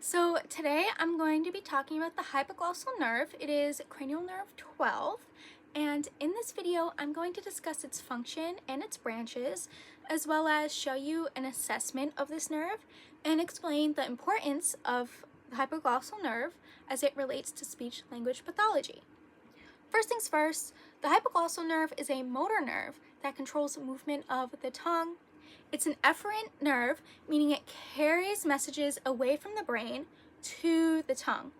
So today I'm going to be talking about the hypoglossal nerve. It is cranial nerve 12, and in this video I'm going to discuss its function and its branches, as well as show you an assessment of this nerve and explain the importance of the hypoglossal nerve as it relates to speech-language pathology. First things first, the hypoglossal nerve is a motor nerve that controls movement of the tongue. It's an efferent nerve, meaning it carries messages away from the brain to the tongue.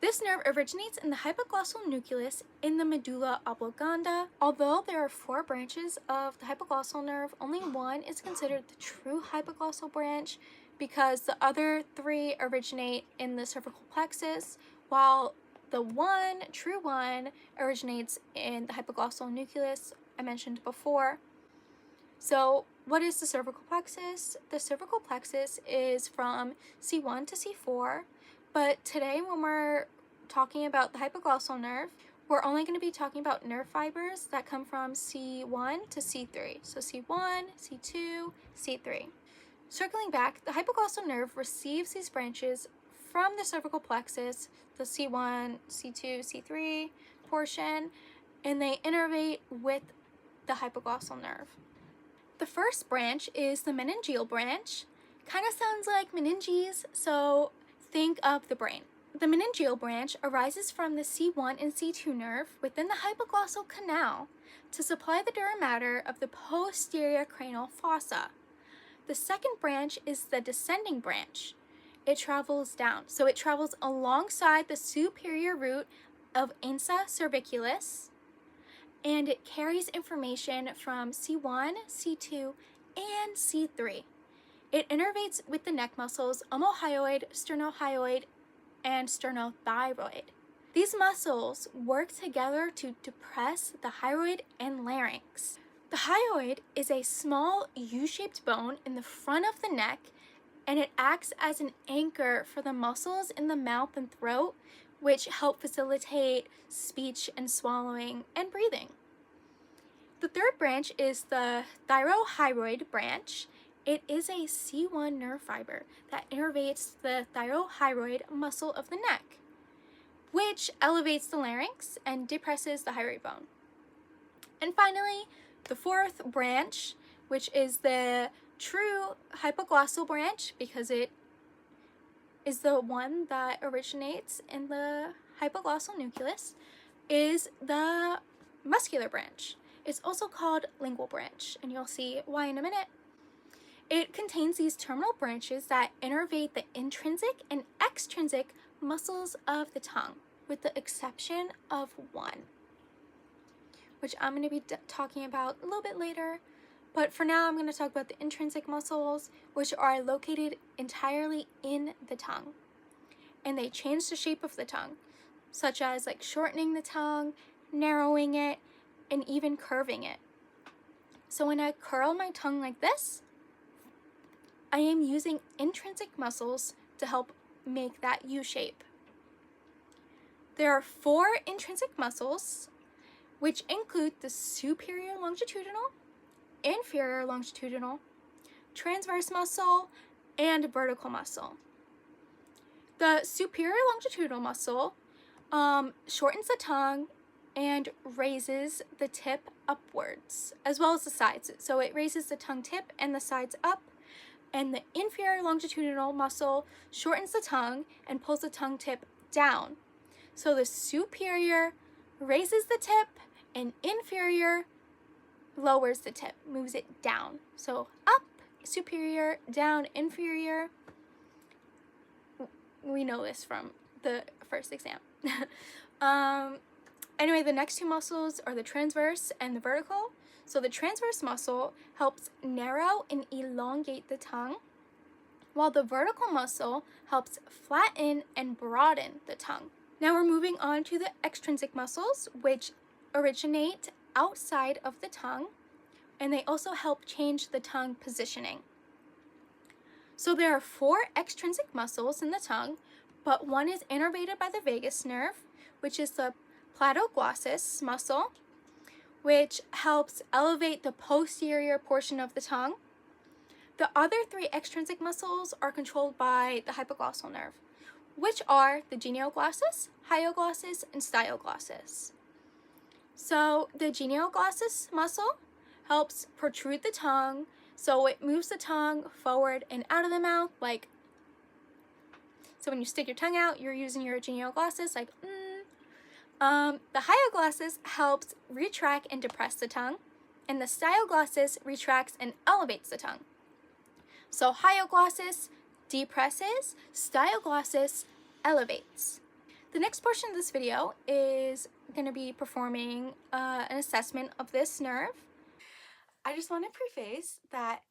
This nerve originates in the hypoglossal nucleus in the medulla oblongata. Although there are 4 branches of the hypoglossal nerve, only one is considered the true hypoglossal branch because the other 3 originate in the cervical plexus, while the true one originates in the hypoglossal nucleus I mentioned before. So what is the cervical plexus? The cervical plexus is from C1 to C4, but today when we're talking about the hypoglossal nerve, we're only going to be talking about nerve fibers that come from C1 to C3. So C1, C2, C3. Circling back, the hypoglossal nerve receives these branches from the cervical plexus, the C1, C2, C3 portion, and they innervate with the hypoglossal nerve. The first branch is the meningeal branch. Kind of sounds like meninges, so think of the brain. The meningeal branch arises from the C1 and C2 nerve within the hypoglossal canal to supply the dura mater of the posterior cranial fossa. The second branch is the descending branch. It travels down, so it travels alongside the superior root of ansa cervicalis, and it carries information from C1, C2, and C3. It innervates with the neck muscles omohyoid, sternohyoid, and sternothyroid. These muscles work together to depress the hyoid and larynx. The hyoid is a small U-shaped bone in the front of the neck, and it acts as an anchor for the muscles in the mouth and throat, which help facilitate speech and swallowing and breathing. The third branch is the thyrohyoid branch. It is a C1 nerve fiber that innervates the thyrohyoid muscle of the neck, which elevates the larynx and depresses the hyoid bone. And finally, the fourth branch, which is the true hypoglossal branch because it is the one that originates in the hypoglossal nucleus, is the muscular branch. It's also called lingual branch, and you'll see why in a minute. It contains these terminal branches that innervate the intrinsic and extrinsic muscles of the tongue, with the exception of one, which I'm going to be talking about a little bit later. But for now, I'm going to talk about the intrinsic muscles, which are located entirely in the tongue. And they change the shape of the tongue, such as like shortening the tongue, narrowing it, and even curving it. So when I curl my tongue like this, I am using intrinsic muscles to help make that U shape. There are 4 intrinsic muscles, which include the superior longitudinal, inferior longitudinal, transverse muscle, and vertical muscle. The superior longitudinal muscle shortens the tongue and raises the tip upwards, as well as the sides. So it raises the tongue tip and the sides up, and the inferior longitudinal muscle shortens the tongue and pulls the tongue tip down. So the superior raises the tip and inferior lowers the tip, moves it down. So up, superior, down, inferior. We know this from the first exam. Anyway, the next 2 muscles are the transverse and the vertical. So the transverse muscle helps narrow and elongate the tongue, while the vertical muscle helps flatten and broaden the tongue. Now we're moving on to the extrinsic muscles, which originate outside of the tongue, and they also help change the tongue positioning. So there are 4 extrinsic muscles in the tongue, but one is innervated by the vagus nerve, which is the platyglossus muscle, which helps elevate the posterior portion of the tongue. The other three extrinsic muscles are controlled by the hypoglossal nerve, which are the genioglossus, hyoglossus, and styoglossus. So the genioglossus muscle helps protrude the tongue, so it moves the tongue forward and out of the mouth, like, so when you stick your tongue out, you're using your genioglossus, like, The hyoglossus helps retract and depress the tongue, and the styoglossus retracts and elevates the tongue. So hyoglossus depresses, styoglossus elevates. The next portion of this video is going to be performing an assessment of this nerve. I just want to preface that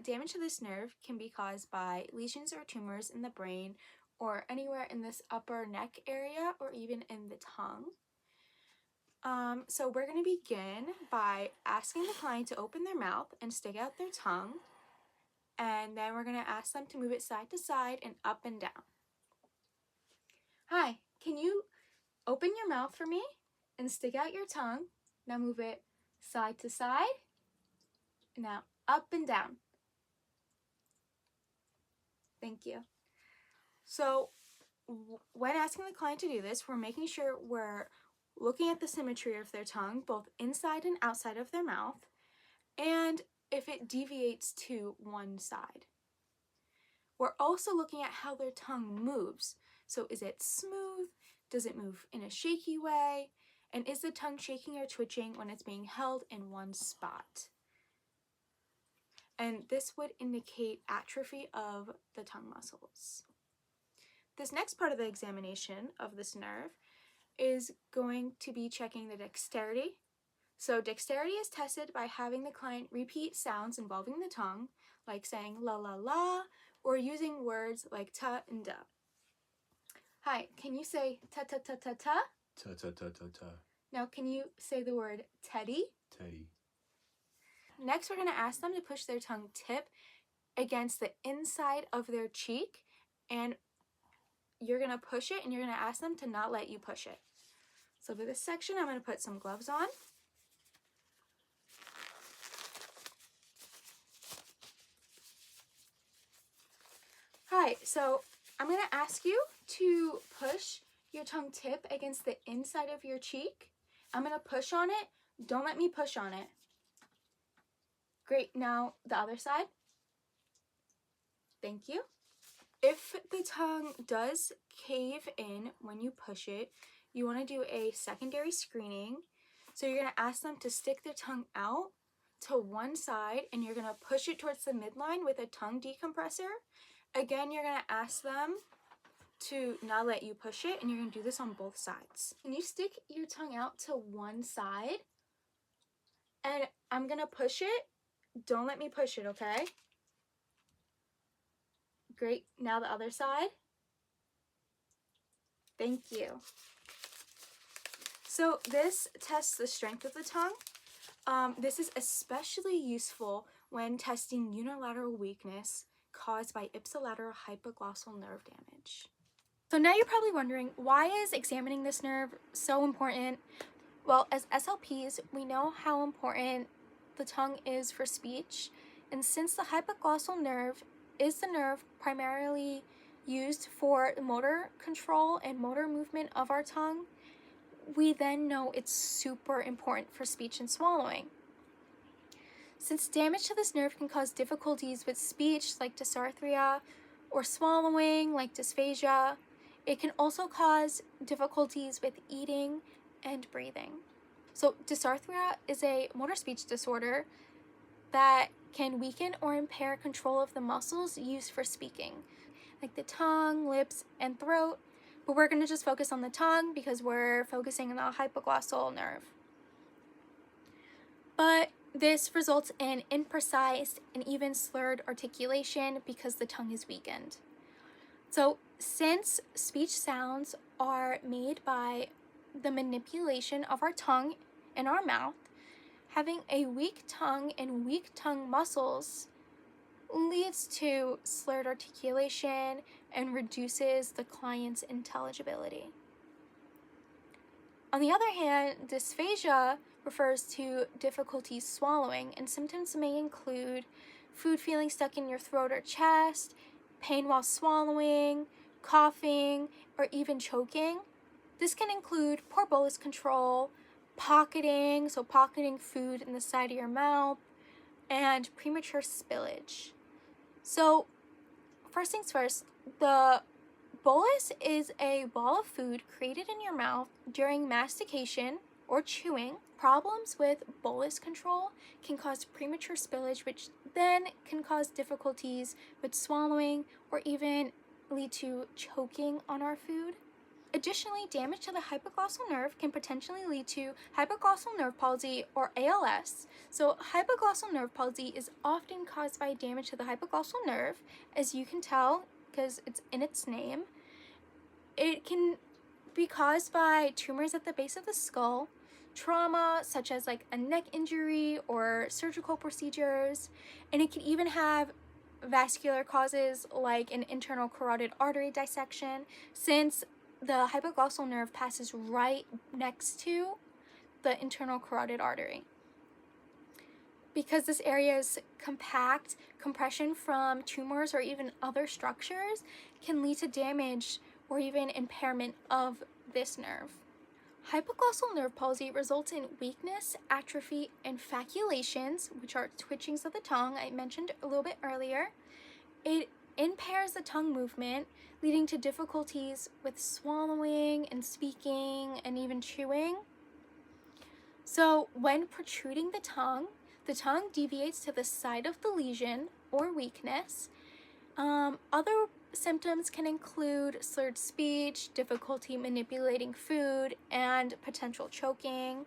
damage to this nerve can be caused by lesions or tumors in the brain or anywhere in this upper neck area or even in the tongue. So we're going to begin by asking the client to open their mouth and stick out their tongue, and then we're going to ask them to move it side to side and up and down. Hi, can you open your mouth for me and stick out your tongue? Now move it side to side. Now up and down. Thank you. So when asking the client to do this, we're making sure we're looking at the symmetry of their tongue, both inside and outside of their mouth, and if it deviates to one side. We're also looking at how their tongue moves. So is it smooth? Does it move in a shaky way? And is the tongue shaking or twitching when it's being held in one spot? And this would indicate atrophy of the tongue muscles. This next part of the examination of this nerve is going to be checking the dexterity. So dexterity is tested by having the client repeat sounds involving the tongue, like saying la la la, or using words like ta and da. Hi, can you say ta ta ta ta ta? Ta ta ta ta ta. Now can you say the word teddy? Teddy. Next, we're going to ask them to push their tongue tip against the inside of their cheek, and you're going to push it, and you're going to ask them to not let you push it. So for this section, I'm going to put some gloves on. Hi, so I'm going to ask you to push your tongue tip against the inside of your cheek. I'm going to push on it. Don't let me push on it. Great, now the other side. Thank you. If the tongue does cave in when you push it, you want to do a secondary screening. So you're going to ask them to stick their tongue out to one side, and you're going to push it towards the midline with a tongue decompressor. Again, you're going to ask them to not let you push it, and you're going to do this on both sides. Can you stick your tongue out to one side? And I'm going to push it. Don't let me push it, okay? Great. Now the other side. Thank you. So this tests the strength of the tongue. This is especially useful when testing unilateral weakness caused by ipsilateral hypoglossal nerve damage. So now you're probably wondering, why is examining this nerve so important? Well, as SLPs, we know how important the tongue is for speech, and since the hypoglossal nerve is the nerve primarily used for motor control and motor movement of our tongue, we then know it's super important for speech and swallowing. Since damage to this nerve can cause difficulties with speech like dysarthria or swallowing like dysphagia, it can also cause difficulties with eating and breathing. So dysarthria is a motor speech disorder that can weaken or impair control of the muscles used for speaking, like the tongue, lips, and throat. But we're going to just focus on the tongue because we're focusing on the hypoglossal nerve. But this results in imprecise and even slurred articulation because the tongue is weakened. So since speech sounds are made by the manipulation of our tongue and our mouth, having a weak tongue and weak tongue muscles leads to slurred articulation and reduces the client's intelligibility. On the other hand, dysphagia refers to difficulty swallowing, and symptoms may include food feeling stuck in your throat or chest, pain while swallowing, coughing, or even choking. This can include poor bolus control, pocketing, so pocketing food in the side of your mouth, and premature spillage. So first things first, the bolus is a ball of food created in your mouth during mastication or chewing. Problems with bolus control can cause premature spillage, which then can cause difficulties with swallowing or even lead to choking on our food. Additionally, damage to the hypoglossal nerve can potentially lead to hypoglossal nerve palsy or ALS. So hypoglossal nerve palsy is often caused by damage to the hypoglossal nerve, as you can tell because it's in its name. It can be caused by tumors at the base of the skull, trauma such as like a neck injury or surgical procedures, and it can even have vascular causes like an internal carotid artery dissection, since the hypoglossal nerve passes right next to the internal carotid artery. Because this area is compact, compression from tumors or even other structures can lead to damage or even impairment of this nerve. Hypoglossal nerve palsy results in weakness, atrophy, and faculations, which are twitchings of the tongue I mentioned a little bit earlier. It impairs the tongue movement, leading to difficulties with swallowing and speaking and even chewing. So when protruding the tongue deviates to the side of the lesion or weakness. Other symptoms can include slurred speech, difficulty manipulating food, and potential choking.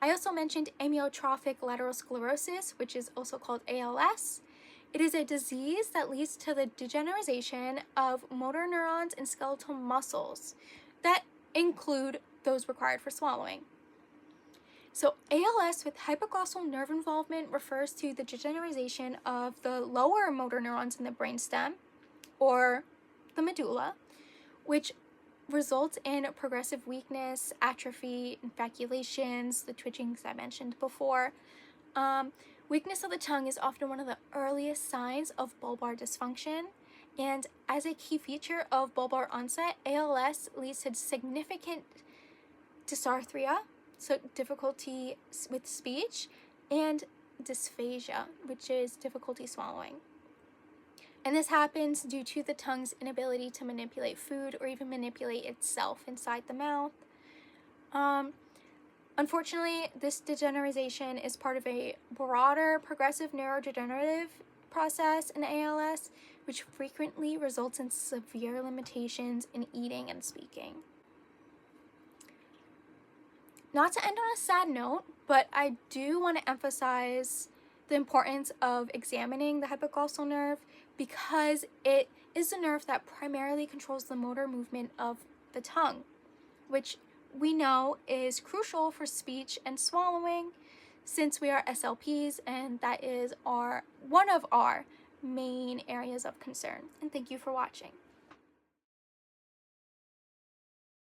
I also mentioned amyotrophic lateral sclerosis, which is also called ALS. It is a disease that leads to the degeneration of motor neurons and skeletal muscles that include those required for swallowing. So ALS with hypoglossal nerve involvement refers to the degeneration of the lower motor neurons in the brainstem or the medulla, which results in progressive weakness, atrophy, faculations, the twitchings I mentioned before. Weakness of the tongue is often one of the earliest signs of bulbar dysfunction, and as a key feature of bulbar onset, ALS leads to significant dysarthria, so difficulty with speech, and dysphagia, which is difficulty swallowing. And this happens due to the tongue's inability to manipulate food or even manipulate itself inside the mouth. Unfortunately, this degeneration is part of a broader progressive neurodegenerative process in ALS, which frequently results in severe limitations in eating and speaking. Not to end on a sad note, but I do want to emphasize the importance of examining the hypoglossal nerve because it is the nerve that primarily controls the motor movement of the tongue, which we know is crucial for speech and swallowing since we are SLPs, and that is one of our main areas of concern. And thank you for watching.